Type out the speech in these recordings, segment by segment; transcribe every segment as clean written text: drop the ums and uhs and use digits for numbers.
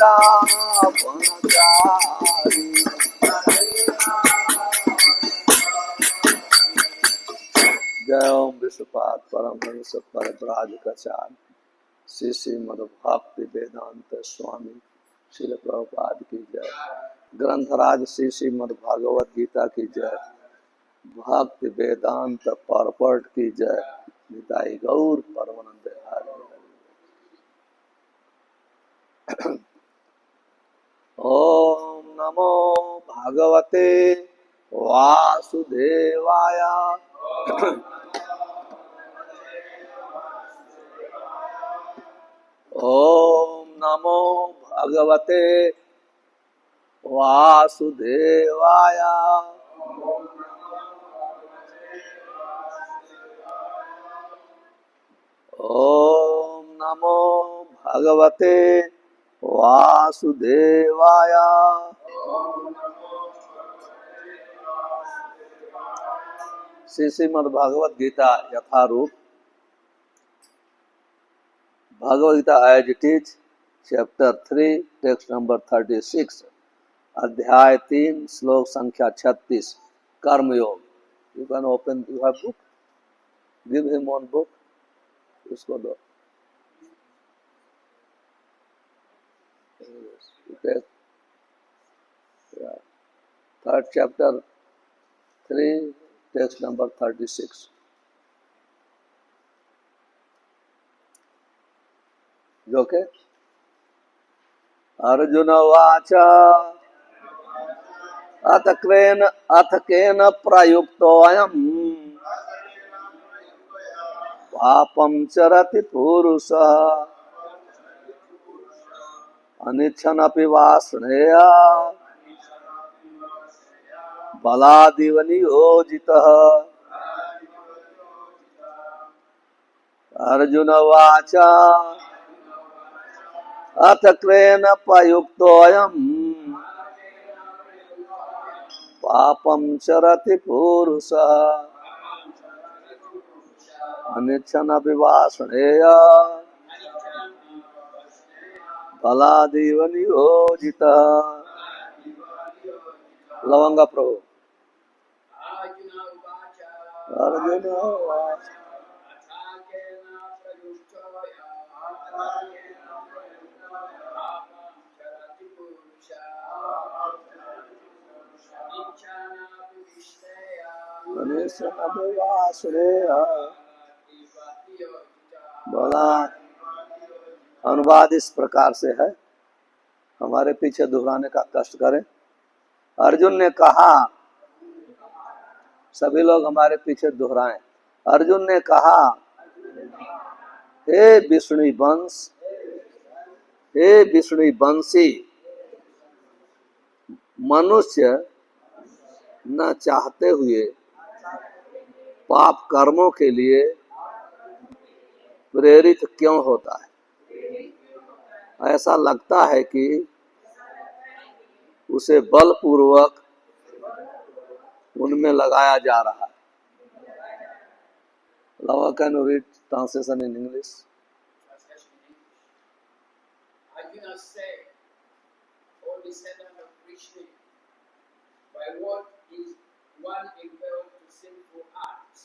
रावणचारी। जय ओम विश्वपाद परमहंस परिव्राजकाचार्य श्री श्रीमद् भक्ति वेदांत स्वामी श्रील प्रभुपाद की जय। ग्रंथराज श्री श्रीमद् भागवत गीता की जय। भक्ति वेदांत परपट की जय। निताई गौर परमानंद हरि। ओम नमो भगवते वासुदेवाय। ओम नमो भगवते वासुदेवाय। ओम नमो भगवते वासुदेवाय। Shri Shrimad Bhagavad Gita Yatharup. Bhagavad Gita as it is, chapter 3, text number 36, अध्याय 3, श्लोक संख्या 36, कर्मयोग। You can open, you have book, give him one book, उसको दो। Third chapter 3, text number 36। जो के अर्जुन वाच अथ केन प्रयुक्तोऽयम् पापं चरति पुरुषः अनिच्छन्नपि वासनेय बलादिव नियोजितः। अर्जुन वाच अथ केन प्रयुक्तोऽयम् पापं चरति पुरुषः अनिच्छन्नपि वासनेय बलादिव नियोजितः। लवंगा प्रभु। अर्जुन वाच अनुवाद इस प्रकार से है, हमारे पीछे दोहराने का कष्ट करें। अर्जुन ने कहा, सभी लोग हमारे पीछे दोहराएं। अर्जुन ने कहा, हे विष्णु वंश, हे विष्णु वंशी, मनुष्य न चाहते हुए पाप कर्मों के लिए प्रेरित क्यों होता है? ऐसा लगता है कि उसे बलपूर्वक उनमें लगाया जा रहा है। Now can you read translation in English? Arjuna said, O descendant of Krishna, by what is one impelled to sinful acts,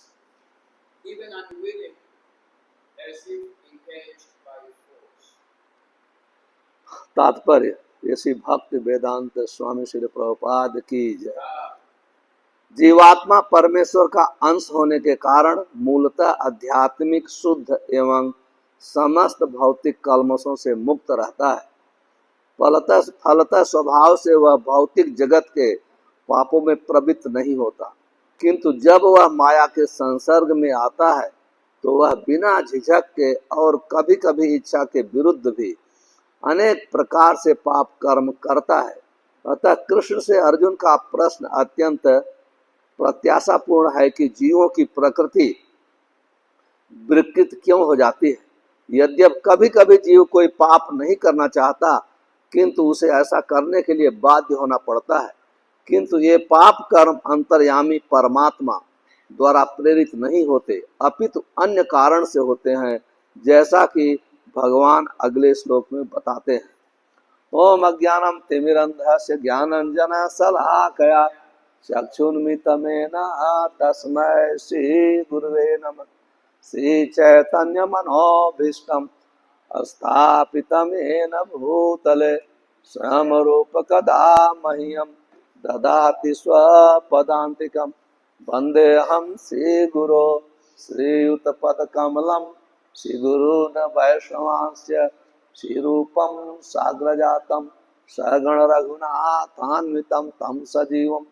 even unwilling, as if engaged by force? तात्पर्य ऐसी भक्ति वेदांत स्वामी श्री प्रभुपाद की जय। जीवात्मा परमेश्वर का अंश होने के कारण मूलतः आध्यात्मिक, शुद्ध एवं समस्त भौतिक कल्मशों से मुक्त रहता है। फलतः स्वभाव से वह भौतिक जगत के पापों में प्रवृत्त नहीं होता, किंतु जब वह माया के संसर्ग में आता है तो वह बिना झिझक के और कभी कभी इच्छा के विरुद्ध भी अनेक प्रकार से पाप कर्म करता है। अतः कृष्ण से अर्जुन का प्रश्न अत्यंत प्रत्याशापूर्ण है कि जीवों की प्रकृति विकृत क्यों हो जाती है। यद्यपि कभी कभी जीव कोई पाप नहीं करना चाहता, किंतु उसे ऐसा करने के लिए बाध्य होना पड़ता है। किंतु ये पाप कर्म अंतर्यामी परमात्मा द्वारा प्रेरित नहीं होते, अपितु अन्य कारण से होते हैं, जैसा कि भगवान अगले श्लोक में बताते हैं। ओम अज्ञानम तिमिरन्धस्य ज्ञानञ्जन शलाकया चक्षुन्मिलितं तस्मै श्री गुरुवे नमः। श्री चैतन्य मनोभीष्टं स्थापितं येन भूतले स्वयं रूप कदा मह्यं ददाति स्वपदान्तिकं। वन्देऽहं श्रीगुरो श्रीयुतपदकमलं श्रीगुरून् वैष्णवांश्च श्रीरूपं साग्रजातं सगण रघुनाथान्वितं तं सजीवं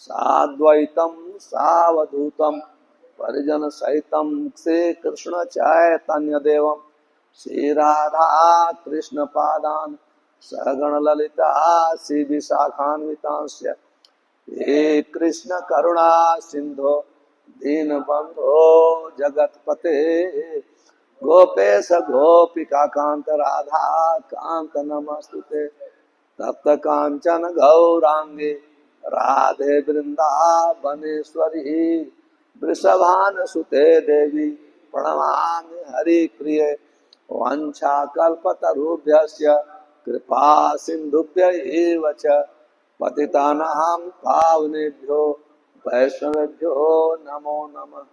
साद्वैतं सावधूतं परिजन सहितं श्रीकृष्ण चैतन्य देवं श्रीराधा कृष्ण पादान् सगण ललिता श्री विशाखान्वितांश्च हे कृष्ण करुणा सिंधो दीनबंधो जगतपते गोपेश गोपिका कांत राधा कांत नमस्तुते तप्त कांचन गौरांगे राधे वृंदावनेश्वरी वृषभानुसुते देवी प्रणमामि हरिप्रिये वाञ्छाकल्पतरुभ्यश्च कृपा सिन्धुभ्य एव च पतितानां पावनेभ्यो वैष्णवेभ्यो नमो नमः।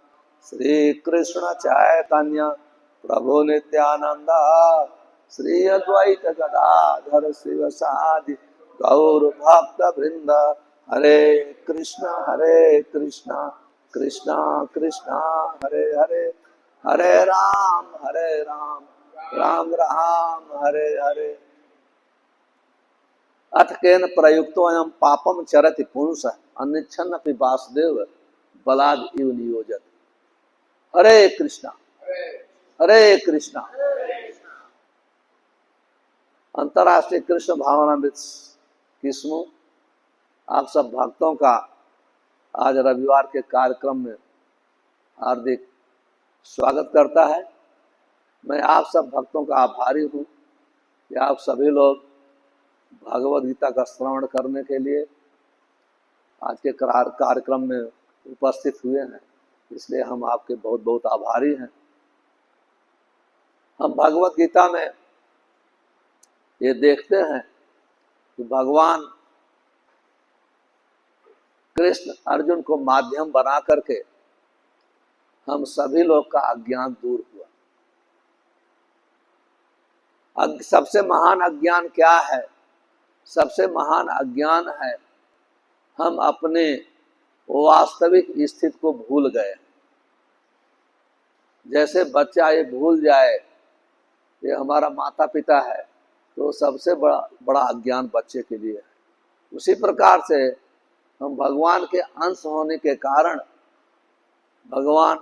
श्री कृष्ण चैतन्य प्रभु नित्यानंद श्री अद्वैत गदाधर शिवसादि गौर भक्त वृंद हरे कृष्ण कृष्ण कृष्ण हरे हरे हरे राम राम राम हरे हरे। अथ केन प्रयुक्तोऽयं पापम चरति पुंसः अन्यच्छन्नपि वासुदेव बलाद् इव नियोजत। हरे कृष्णा अंतर्राष्ट्रीय कृष्ण भावनामृत किस्मों आप सब भक्तों का आज रविवार के कार्यक्रम में हार्दिक स्वागत करता है। मैं आप सब भक्तों का आभारी हूँ कि आप सभी लोग भगवद गीता का श्रवण करने के लिए आज के कार्यक्रम में उपस्थित हुए हैं, इसलिए हम आपके बहुत बहुत आभारी हैं। हम भगवद गीता में ये देखते हैं कि भगवान कृष्ण अर्जुन को माध्यम बना करके हम सभी लोग का अज्ञान दूर हुआ। सबसे महान अज्ञान क्या है? सबसे महान अज्ञान है हम अपने वास्तविक स्थिति को भूल गए। जैसे बच्चा ये भूल जाए ये हमारा माता पिता है, तो सबसे बड़ा अज्ञान बच्चे के लिए है। उसी प्रकार से हम भगवान के अंश होने के कारण भगवान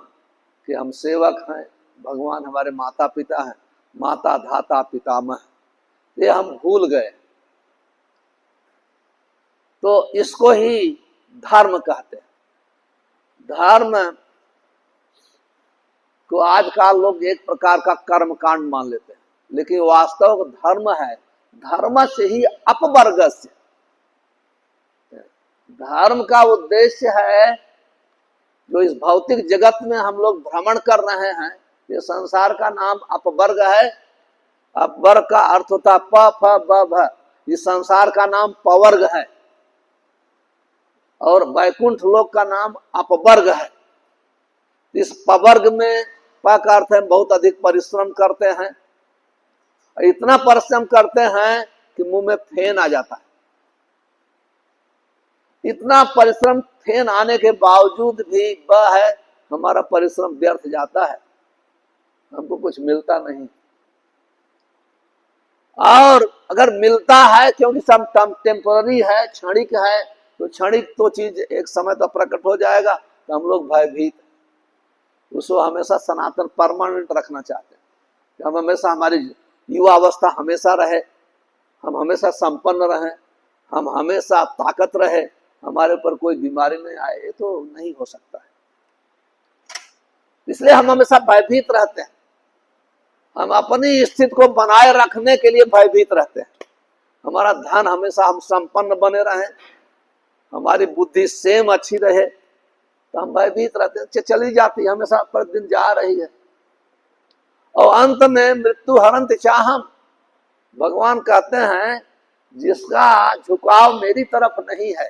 के हम सेवक हैं, भगवान हमारे माता पिता हैं, माता धाता पितामह, ये हम भूल गए। तो इसको ही धर्म कहते हैं। धर्म को आजकल लोग एक प्रकार का कर्म कांड मान लेते हैं, लेकिन वास्तव धर्म है धर्म से ही अपवर्गस्य। धर्म का उद्देश्य है जो इस भौतिक जगत में हम लोग भ्रमण कर रहे हैं, ये संसार का नाम अपवर्ग है। अपवर्ग का अर्थ होता प फ ब भ, इस संसार का नाम पवर्ग है और वैकुंठ लोक का नाम अपवर्ग है। इस पवर्ग में प का अर्थ है बहुत अधिक परिश्रम करते हैं, इतना परिश्रम करते हैं कि मुंह में फेन आ जाता है। इतना परिश्रम फेन आने के बावजूद भी वह है हमारा परिश्रम व्यर्थ जाता है, हमको कुछ मिलता नहीं। और अगर मिलता है क्योंकि सब टेम्पररी है, क्षणिक है, तो क्षणिक तो चीज एक समय तो प्रकट हो जाएगा, तो हम लोग भयभीत उसको हमेशा सनातन परमानेंट रखना चाहते हैं कि हम हमेशा हमारी युवा अवस्था हमेशा रहे, हम हमेशा संपन्न रहें, हम हमेशा ताकत रहे, हमारे ऊपर कोई बीमारी नहीं आए। ये तो नहीं हो सकता है, इसलिए हम हमेशा भयभीत रहते हैं। हम अपनी स्थिति को बनाए रखने के लिए भयभीत रहते हैं। हमारा धन हमेशा हम संपन्न बने रहें, हमारी बुद्धि सेम अच्छी रहे, तो हम भयभीत रहते हैं। चली जाती हमेशा प्रतिदिन जा रही है और अंत में मृत्यु हरंत चाहम। भगवान कहते हैं जिसका झुकाव मेरी तरफ नहीं है,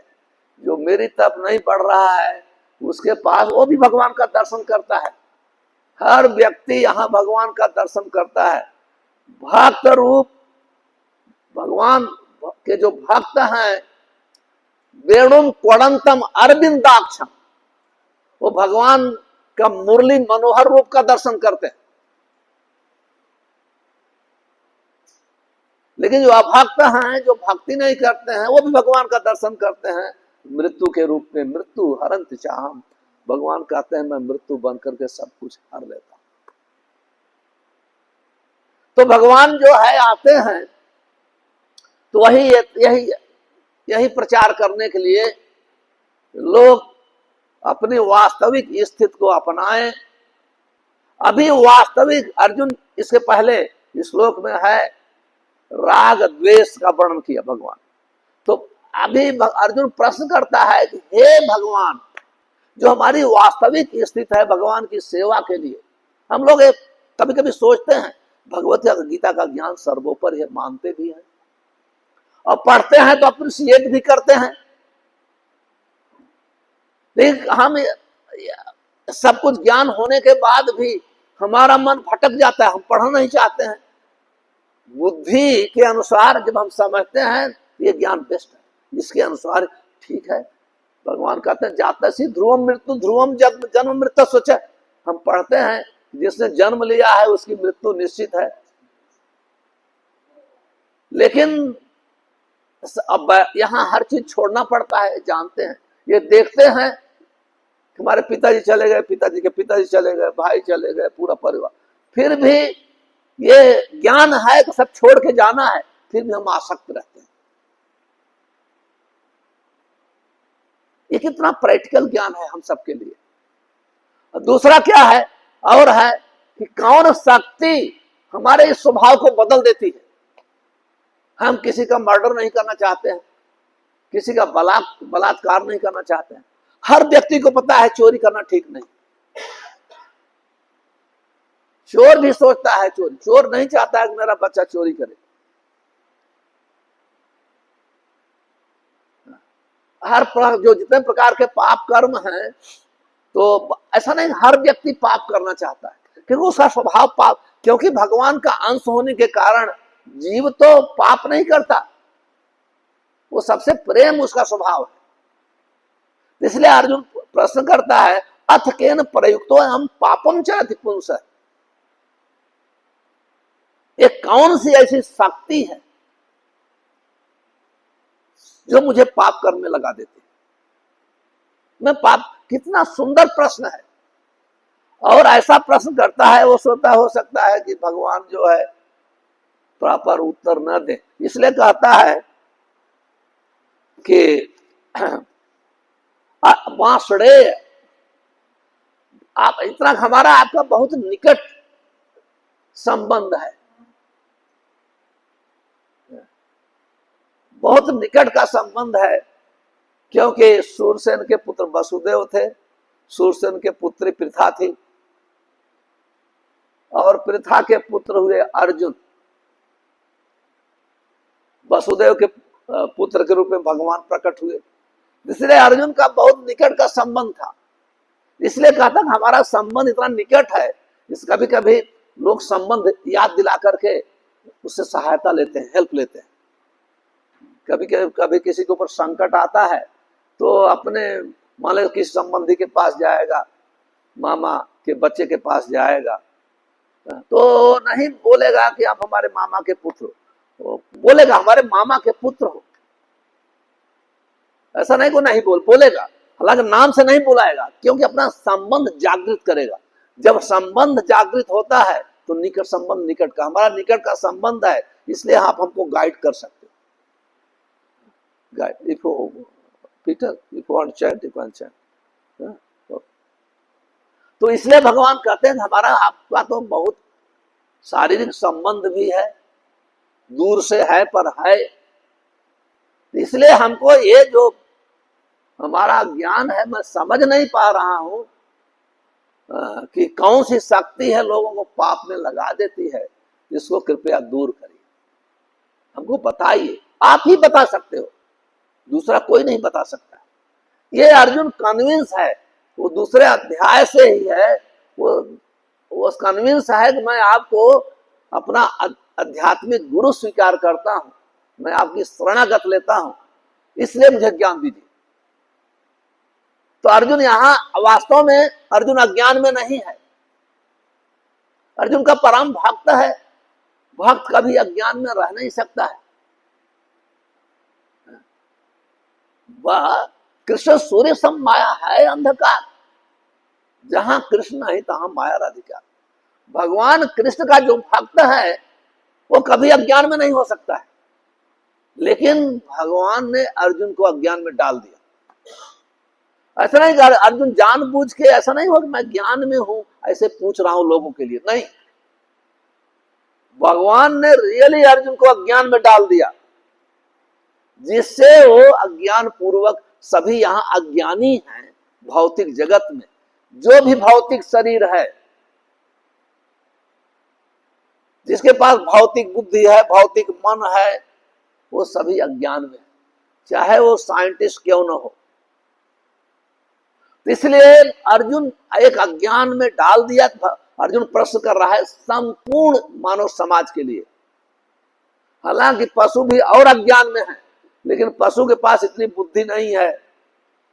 जो मेरी तरफ नहीं बढ़ रहा है, उसके पास वो भी भगवान का दर्शन करता है। हर व्यक्ति यहाँ भगवान का दर्शन करता है। भक्त रूप भगवान के जो भक्त हैं, वेणुम क्वणंतम अरविंदाक्षम, वो भगवान का मुरली मनोहर रूप का दर्शन करते हैं। लेकिन जो अभक्त हैं, जो भक्ति नहीं करते हैं, वो भी भगवान का दर्शन करते हैं मृत्यु के रूप में। मृत्यु हरंत चाहम, भगवान कहते हैं मैं मृत्यु बन करके सब कुछ हर लेता हूं। तो भगवान जो है आते हैं तो वही यही प्रचार करने के लिए लोग अपनी वास्तविक स्थिति को अपनाएं। अभी वास्तविक अर्जुन, इसके पहले श्लोक में है राग द्वेष का वर्णन किया भगवान। तो अभी अर्जुन प्रश्न करता है कि हे भगवान, जो हमारी वास्तविक स्थिति है भगवान की सेवा के लिए, हम लोग कभी कभी सोचते हैं भगवत गीता का ज्ञान सर्वोपरि है, मानते भी हैं और पढ़ते हैं तो अप्रिशिएट भी करते हैं, लेकिन हम सब कुछ ज्ञान होने के बाद भी हमारा मन भटक जाता है, हम पढ़ना नहीं चाहते हैं। बुद्धि के अनुसार जब हम समझते हैं ये ज्ञान बेस्ट है, इसके अनुसार ठीक है। भगवान कहते हैं जातसी ध्रुवम मृत्यु ध्रुवम जन्म मृत्यु सोचे। हम पढ़ते हैं जिसने जन्म लिया है उसकी मृत्यु निश्चित है, लेकिन अब यहाँ हर चीज छोड़ना पड़ता है, जानते हैं। ये देखते हैं हमारे पिताजी चले गए, पिताजी के पिताजी चले गए, भाई चले गए, पूरा परिवार, फिर भी ये ज्ञान है तो सब छोड़ के जाना है, फिर भी हम आसक्त रहते हैं। ये कितना प्रैक्टिकल ज्ञान है हम सबके लिए। और दूसरा क्या है और है कि कौन शक्ति हमारे इस स्वभाव को बदल देती है। हम किसी का मर्डर नहीं करना चाहते हैं, किसी का बलात्कार नहीं करना चाहते हैं। हर व्यक्ति को पता है चोरी करना ठीक नहीं। चोर भी सोचता है चोरी, चोर नहीं चाहता है कि मेरा बच्चा चोरी करे। हर जो जितने प्रकार के पाप कर्म हैं, तो ऐसा नहीं हर व्यक्ति पाप करना चाहता है, क्योंकि उसका स्वभाव पाप, क्योंकि भगवान का अंश होने के कारण जीव तो पाप नहीं करता, वो सबसे प्रेम उसका स्वभाव है। इसलिए अर्जुन प्रश्न करता है अथ केन प्रयुक्तो हम पापम चरति पुंसः, ये कौन सी ऐसी शक्ति है जो मुझे पाप करने लगा देती। मैं पाप, कितना सुंदर प्रश्न है। और ऐसा प्रश्न करता है वो सोचता हो सकता है कि भगवान जो है प्रॉपर उत्तर न दे, इसलिए कहता है कि वासुदेव, आप इतना, हमारा आपका बहुत निकट संबंध है, बहुत निकट का संबंध है, क्योंकि सूरसेन के पुत्र वसुदेव थे, सूरसेन के पुत्री पृथा थी, और पृथा के पुत्र हुए अर्जुन। वसुदेव के पुत्र के रूप में भगवान प्रकट हुए, इसलिए अर्जुन का बहुत निकट का संबंध था। इसलिए कहता हमारा संबंध इतना निकट है, इस कभी कभी लोग संबंध याद दिला करके उससे सहायता लेते हैं, हेल्प लेते हैं। कभी किसी के ऊपर संकट आता है तो अपने मान लो किसी संबंधी के पास जाएगा, मामा के बच्चे के पास जाएगा, तो नहीं बोलेगा कि आप हमारे मामा के पुत्र हो, वो बोलेगा हमारे मामा के पुत्र हो। ऐसा नहीं को नहीं बोलेगा, हालांकि नाम से नहीं बुलाएगा, क्योंकि अपना संबंध जागृत करेगा। जब संबंध जागृत होता है तो निकट संबंध, निकट का, हमारा निकट का संबंध है, इसलिए आप हमको गाइड कर सकते हो। Guide if Peter if want chat you can chat. तो इसलिए भगवान कहते हैं हमारा आपका तो बहुत शारीरिक संबंध भी है, दूर से है पर है। इसलिए हमको ये जो हमारा ज्ञान है, मैं समझ नहीं पा रहा हूं कि कौन सी शक्ति है लोगों को पाप में लगा देती है, इसको कृपया दूर करिए, हमको बताइए। आप ही बता सकते हो, दूसरा कोई नहीं बता सकता। ये अर्जुन कन्विंस है, वो दूसरे अध्याय से ही है, वो कन्विंस है कि मैं आपको अपना आध्यात्मिक गुरु स्वीकार करता हूं, मैं आपकी शरणागत लेता हूं, इसलिए मुझे ज्ञान दीजिए। तो अर्जुन यहां वास्तव में अर्जुन अज्ञान में नहीं है, अर्जुन का परम भक्त है। भक्त कभी अज्ञान में रह नहीं सकता है। वह कृष्ण सूर्य सम माया है अंधकार, जहां कृष्ण नहीं तहां माया राधिका। भगवान कृष्ण का जो भक्त है वो कभी अज्ञान में नहीं हो सकता है, लेकिन भगवान ने अर्जुन को अज्ञान में डाल दिया। ऐसा नहीं कि अर्जुन जानबूझ के, ऐसा नहीं हो कि मैं ज्ञान में हूं ऐसे पूछ रहा हूं लोगों के लिए, नहीं, भगवान ने रियली अर्जुन को अज्ञान में डाल दिया, जिससे वो अज्ञान पूर्वक, सभी यहां अज्ञानी हैं भौतिक जगत में, जो भी भौतिक शरीर है, जिसके पास भौतिक बुद्धि है, भौतिक मन है, वो सभी अज्ञान में, चाहे वो साइंटिस्ट क्यों न हो। इसलिए अर्जुन एक अज्ञान में डाल दिया। अर्जुन प्रश्न कर रहा है संपूर्ण मानव समाज के लिए। हालांकि पशु भी और अज्ञान में है, लेकिन पशु के पास इतनी बुद्धि नहीं है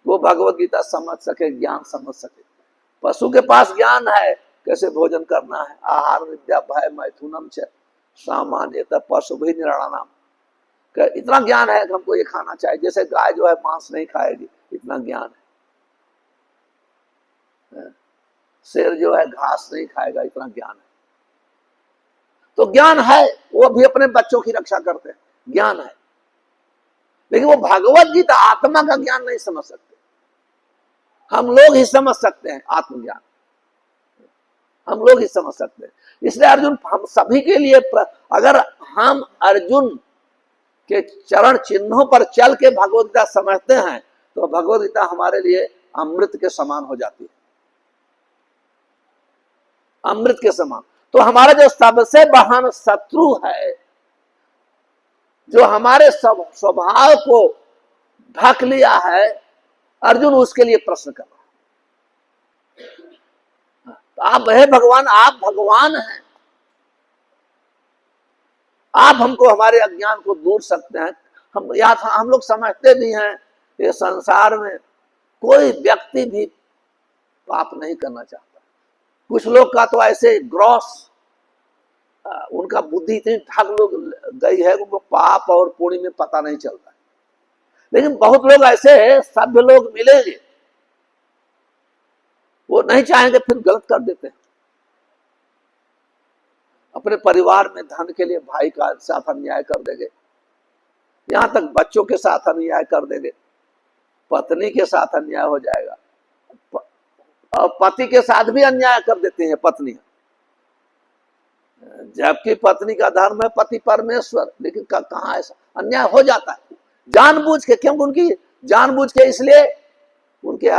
वो भगवत गीता समझ सके, ज्ञान समझ सके। पशु के पास ज्ञान है कैसे भोजन करना है, आहार विद्या भय मैथुनम च सामान्यतः पशु भी निराणाम, इतना ज्ञान है कि हमको ये खाना चाहिए। जैसे गाय जो है मांस नहीं खाएगी, इतना ज्ञान है। शेर जो है घास नहीं खाएगा, इतना ज्ञान है। तो ज्ञान है, वो भी अपने बच्चों की रक्षा करते हैं, ज्ञान है। लेकिन वो भगवत गीता आत्मा का ज्ञान नहीं समझ सकते, हम लोग ही समझ सकते हैं आत्मज्ञान, हम लोग ही समझ सकते हैं। इसलिए अर्जुन हम सभी के लिए, अगर हम अर्जुन के चरण चिन्हों पर चल के भगवत गीता समझते हैं तो भगवत गीता हमारे लिए अमृत के समान हो जाती है, अमृत के समान। तो हमारा जो सबसे महान शत्रु है, जो हमारे स्वभाव को ढक लिया है, अर्जुन उसके लिए प्रश्न कर रहा है। तो आप हे भगवान, आप भगवान हैं, आप हमको हमारे अज्ञान को दूर सकते हैं। हम लोग समझते भी हैं ये संसार में कोई व्यक्ति भी पाप नहीं करना चाहता। कुछ लोग का तो ऐसे ग्रॉस, उनका बुद्धि इतनी ढक लोग गई है, उनको पाप और पुण्य में पता नहीं चलता। लेकिन बहुत लोग ऐसे सभ्य लोग मिलेंगे, वो नहीं चाहेंगे फिर गलत कर देते हैं। अपने परिवार में धन के लिए भाई का साथ अन्याय कर देंगे, यहां तक बच्चों के साथ अन्याय कर देंगे, पत्नी के साथ अन्याय हो जाएगा, और पति के साथ भी अन्याय कर देते हैं पत्नी, जबकि पत्नी का धर्म है पति परमेश्वर, लेकिन कहां ऐसा अन्याय हो जाता है जानबूझ के। क्यों? उनकी जानबूझ के, इसलिए उनके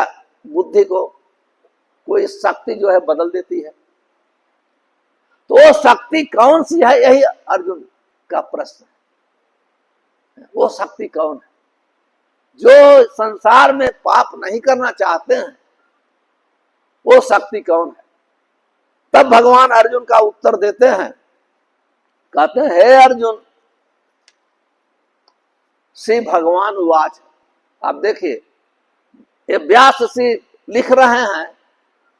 बुद्धि को कोई शक्ति जो है बदल देती है। तो वो शक्ति कौन सी है, यही अर्जुन का प्रश्न है। वो शक्ति कौन है? जो संसार में पाप नहीं करना चाहते हैं, वो शक्ति कौन है? तब भगवान अर्जुन का उत्तर देते हैं, कहते हैं हे अर्जुन, श्री भगवान उवाच। आप देखिए, ये व्यास श्री लिख रहे हैं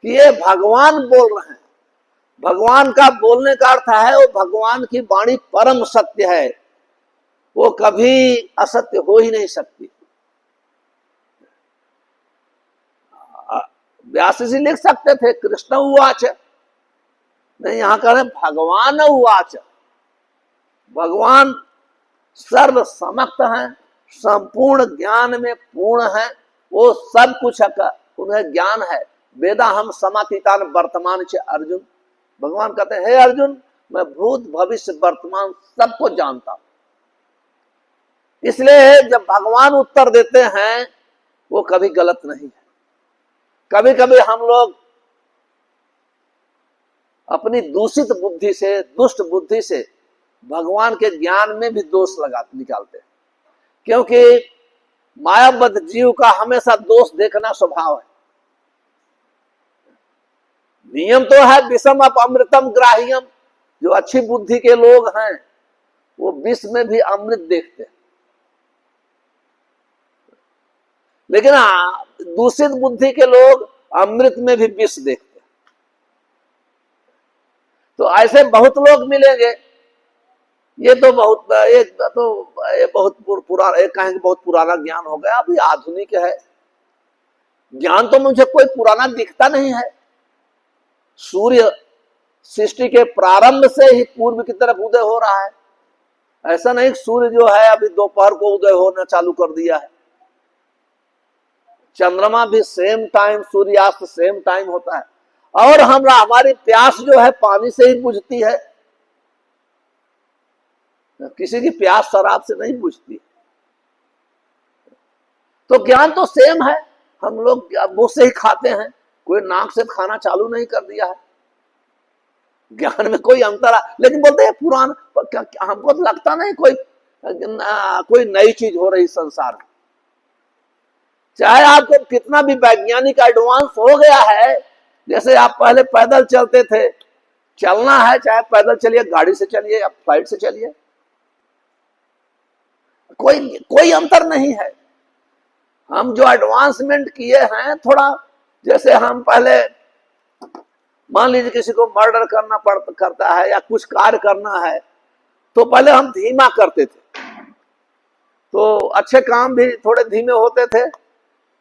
कि ये भगवान बोल रहे हैं। भगवान का बोलने का अर्थ है वो भगवान की वाणी परम सत्य है, वो कभी असत्य हो ही नहीं सकती। व्यास जी लिख सकते थे कृष्ण उवाच, नहीं, यहां कह रहे भगवान उवाच। भगवान सर्व समक्त हैं, संपूर्ण ज्ञान में पूर्ण है, वो सब कुछ उन्हें ज्ञान है। वेदा हम समातीतान वर्तमान च अर्जुन। भगवान कहते हैं हे अर्जुन, मैं भूत भविष्य वर्तमान सबको जानता हूं। इसलिए जब भगवान उत्तर देते हैं वो कभी गलत नहीं है। कभी कभी हम लोग अपनी दूषित बुद्धि से, दुष्ट बुद्धि से भगवान के ज्ञान में भी दोष निकालते हैं। क्योंकि मायाबद्ध जीव का हमेशा दोष देखना स्वभाव है। नियम तो है विषम अप अमृतम ग्राह्यम। जो अच्छी बुद्धि के लोग हैं वो विष में भी अमृत देखते हैं, लेकिन दूषित बुद्धि के लोग अमृत में भी विष देखते हैं। तो ऐसे बहुत लोग मिलेंगे। ये बहुत पुराना, एक कहेंगे बहुत पुराना ज्ञान हो गया, अभी आधुनिक है ज्ञान। तो मुझे कोई पुराना दिखता नहीं है। सूर्य सृष्टि के प्रारंभ से ही पूर्व की तरफ उदय हो रहा है। ऐसा नहीं सूर्य जो है अभी दोपहर को उदय होना चालू कर दिया है। चंद्रमा भी सेम टाइम, सूर्यास्त सेम टाइम होता है। और हमारी प्यास जो है पानी से ही बुझती है, किसी की प्यास शराब से नहीं बुझती। तो ज्ञान तो सेम है, हम लोग मुंह से ही खाते हैं, कोई नाक से खाना चालू नहीं कर दिया है। ज्ञान में कोई अंतर है, लेकिन बोलते हैं पुराना। हमको तो लगता नहीं कोई नई चीज हो रही संसार में। चाहे आपको कितना भी वैज्ञानिक एडवांस हो गया है, जैसे आप पहले पैदल चलते थे, चलना है चाहे पैदल चलिए, गाड़ी से चलिए या फ्लाइट से चलिए, कोई अंतर नहीं है। हम जो एडवांसमेंट किए हैं थोड़ा, जैसे हम पहले मान लीजिए किसी को मर्डर करता है या कुछ कार्य करना है, तो पहले हम धीमा करते थे, तो अच्छे काम भी थोड़े धीमे होते थे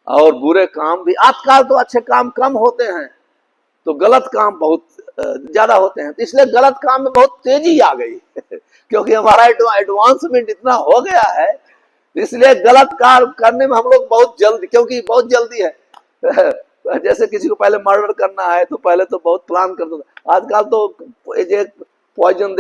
और बुरे काम भी। आजकल तो अच्छे काम कम होते हैं तो गलत काम बहुत ज्यादा होते हैं, तो इसलिए गलत काम में बहुत तेजी आ गई क्योंकि हमारा एडवांसमेंट इतना हो गया है, इसलिए गलत कार्य करने में हम लोग बहुत जल्दी, क्योंकि बहुत जल्दी है जैसे किसी को पहले मर्डर करना है तो पहले तो बहुत प्लान करता था, आजकल तो पॉइजन